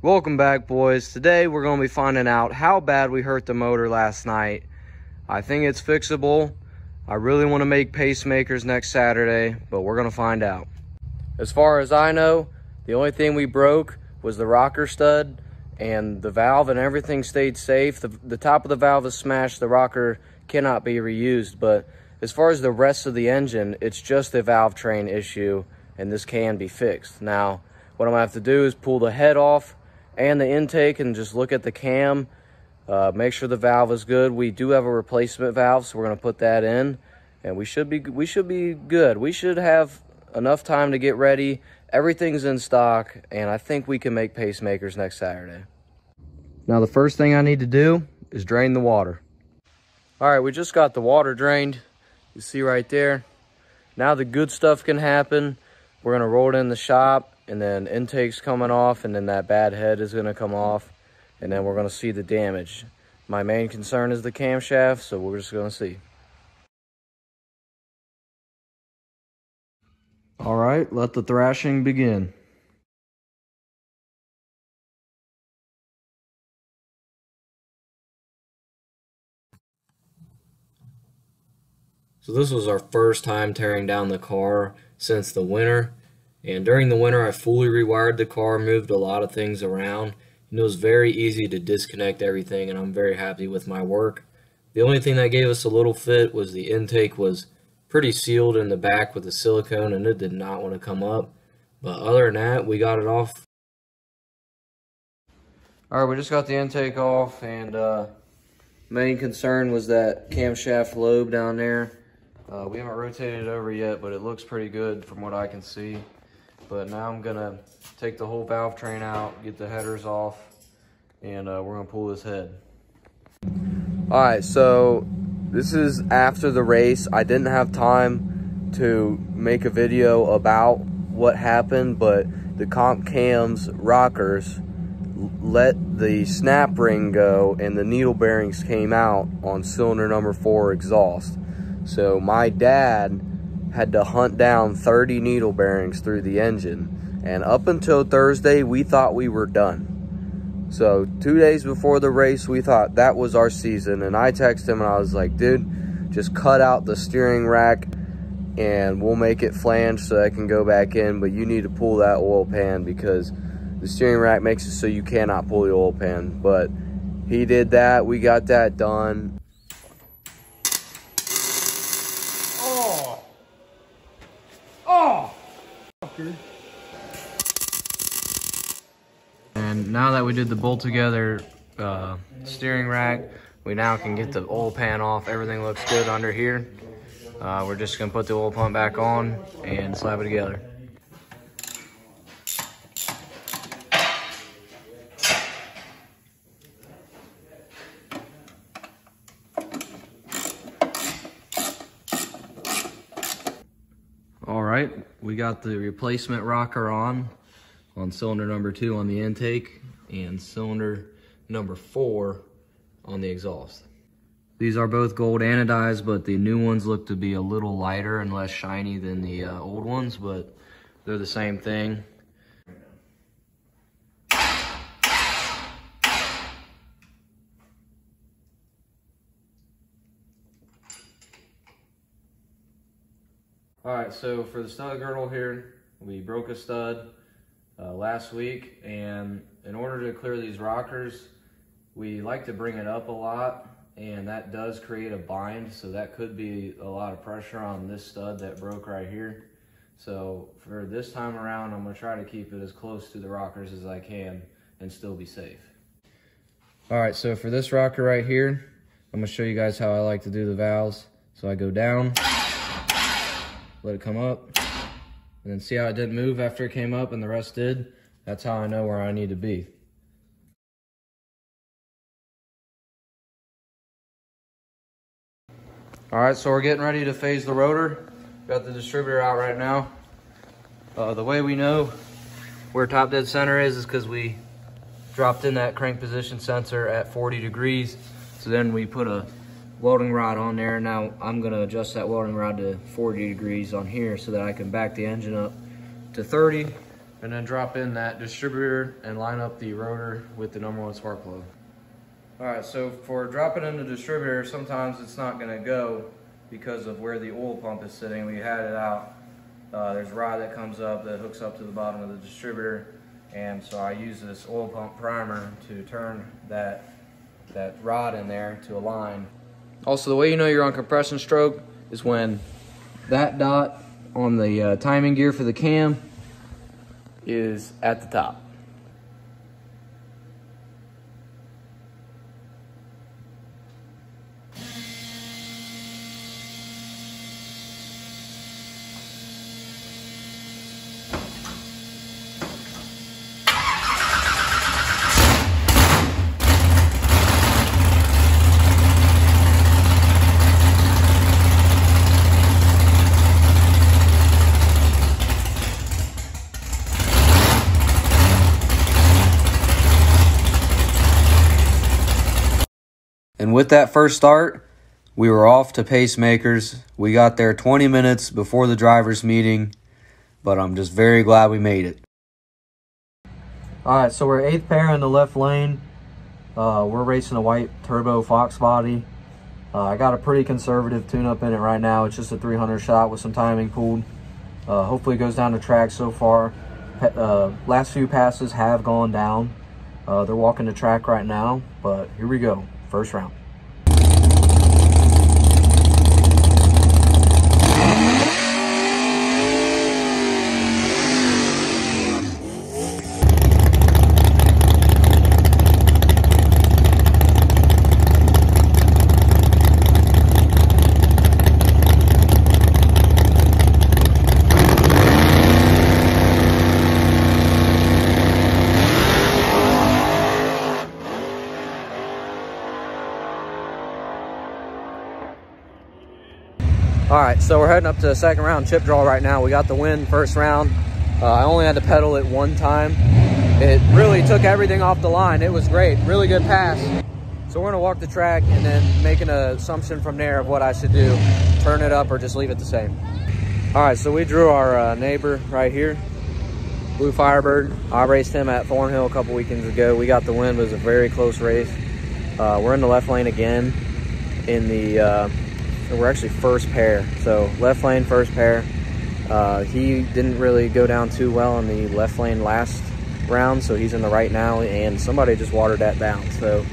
Welcome back, boys. Today we're going to be finding out how bad we hurt the motor last night. I think it's fixable. I really want to make pacemakers next Saturday, but we're going to find out. As far as I know, the only thing we broke was the rocker stud, and the valve and everything stayed safe. The top of the valve is smashed. The rocker cannot be reused, but as far as the rest of the engine, it's just a valve train issue, and this can be fixed. Now, what I'm going to have to do is pull the head off and the intake and just look at the cam, make sure the valve is good. We do have a replacement valve, so we're going to put that in, and we should be good. We should have enough time to get ready. Everything's in stock, and I think we can make pacemakers next Saturday. Now, the first thing I need to do is drain the water. All right, we just got the water drained. You see right there. Now the good stuff can happen. We're going to roll it in the shop, and then intake's coming off, and then that bad head is going to come off, and then we're going to see the damage. My main concern is the camshaft, so we're just going to see. All right, let the thrashing begin. So this was our first time tearing down the car since the winter. And during the winter, I fully rewired the car, moved a lot of things around, and it was very easy to disconnect everything, and I'm very happy with my work. The only thing that gave us a little fit was the intake was pretty sealed in the back with the silicone, and it did not want to come up. But other than that, we got it off. All right, we just got the intake off, and main concern was that camshaft lobe down there. We haven't rotated it over yet, but it looks pretty good from what I can see. But now I'm gonna take the whole valve train out, get the headers off, and we're gonna pull this head. All right, so this is after the race. I didn't have time to make a video about what happened, but the comp cam's rockers let the snap ring go and the needle bearings came out on cylinder number 4 exhaust. So my dad had to hunt down 30 needle bearings through the engine, and up until Thursday we thought we were done. So 2 days before the race we thought that was our season, and I texted him and I was like, dude, just cut out the steering rack and we'll make it flange so I can go back in, but you need to pull that oil pan because the steering rack makes it so you cannot pull the oil pan. But he did that, we got that done. And now that we did the bolt together steering rack, we now can get the oil pan off. Everything looks good under here. We're just gonna put the oil pump back on and slap it together. All right, we got the replacement rocker on cylinder number 2 on the intake and cylinder number 4 on the exhaust. These are both gold anodized, but the new ones look to be a little lighter and less shiny than the old ones, but they're the same thing. All right, so for the stud girdle here, we broke a stud last week, and in order to clear these rockers, we like to bring it up a lot, and that does create a bind, so that could be a lot of pressure on this stud that broke right here. So for this time around, I'm gonna try to keep it as close to the rockers as I can and still be safe. All right, so for this rocker right here, I'm gonna show you guys how I like to do the valves. So I go down, let it come up, and then see how it didn't move after it came up and the rest did? That's how I know where I need to be. All right, so we're getting ready to phase the rotor. Got the distributor out right now. The way we know where top dead center is because we dropped in that crank position sensor at 40 degrees. So then we put a welding rod on there. Now I'm gonna adjust that welding rod to 40 degrees on here so that I can back the engine up to 30 and then drop in that distributor and line up the rotor with the #1 spark plug. All right, so for dropping in the distributor, sometimes it's not gonna go because of where the oil pump is sitting. We had it out. There's a rod that comes up that hooks up to the bottom of the distributor. And so I use this oil pump primer to turn that rod in there to align. Also, the way you know you're on compression stroke is when that dot on the timing gear for the cam is at the top. And with that first start, we were off to Pacemakers. We got there 20 minutes before the driver's meeting, but I'm just very glad we made it. All right, so we're 8th pair in the left lane. We're racing a white turbo Fox body. I got a pretty conservative tune-up in it right now. It's just a 300 shot with some timing pulled. Hopefully it goes down the track so far. Last few passes have gone down. They're walking the track right now, but here we go. First round. All right, so we're heading up to the second round chip draw right now. We got the win first round. I only had to pedal it one time. It really took everything off the line. It was great, really good pass. So we're gonna walk the track and then make an assumption from there of what I should do. Turn it up or just leave it the same. All right, so we drew our neighbor right here, Blue Firebird. I raced him at Thornhill a couple weekends ago. We got the win, it was a very close race. We're in the left lane again in the, we're actually first pair. So left lane, first pair. He didn't really go down too well in the left lane last round, so he's in the right now, and somebody just watered that down. So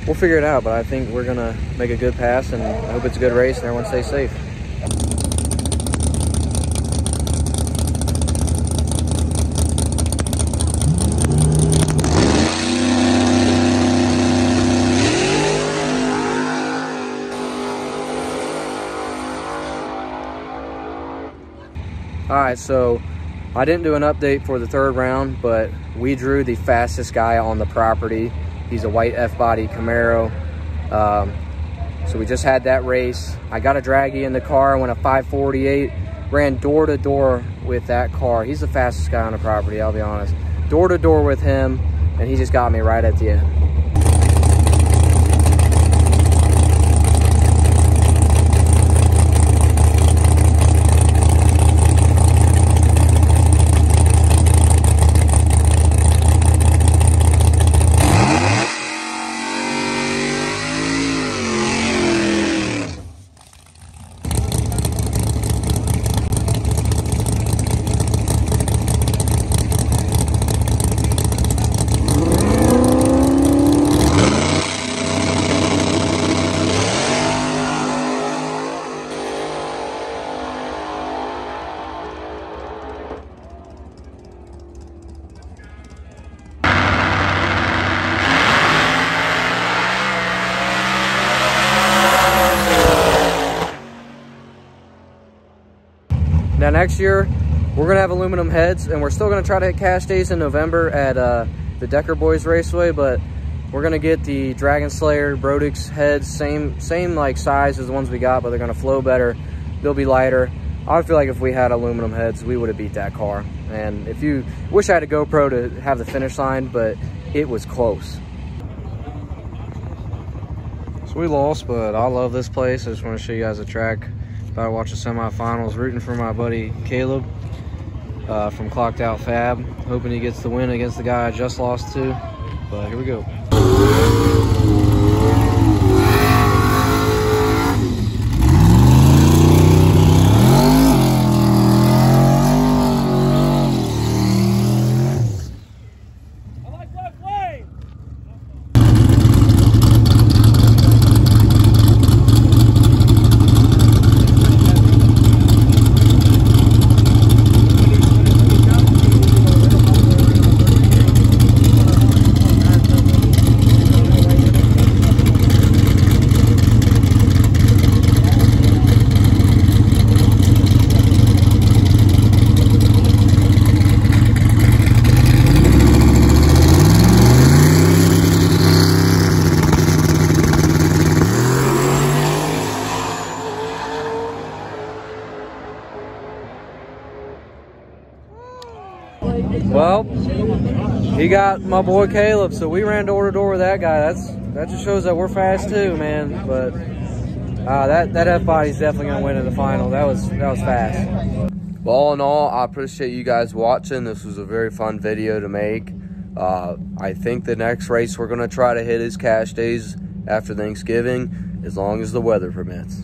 we'll figure it out, but I think we're gonna make a good pass, and I hope it's a good race and everyone stays safe. All right, so I didn't do an update for the third round, but we drew the fastest guy on the property. He's a white F-body Camaro. So we just had that race. I got a draggy in the car, went a 548, ran door to door with that car. He's the fastest guy on the property, I'll be honest. Door to door with him, and he just got me right at the end. Now next year, we're gonna have aluminum heads, and we're still gonna try to hit cash days in November at the Decker Boys Raceway, but we're gonna get the Dragon Slayer Brodix heads, same like size as the ones we got, but they're gonna flow better. They'll be lighter. I feel like if we had aluminum heads, we would have beat that car. And if you wish I had a GoPro to have the finish line, but it was close. So we lost, but I love this place. I just want to show you guys the track. About to watch the semifinals, rooting for my buddy Caleb. from Clocked Out Fab. Hoping he gets the win against the guy I just lost to. But here we go. Well, he got my boy Caleb, so we ran door to door with that guy. That just shows that we're fast too, man. But that F-body's definitely gonna win in the final. That was fast. Well, all in all, I appreciate you guys watching. This was a very fun video to make. I think the next race we're gonna try to hit is Cash Days after Thanksgiving, as long as the weather permits.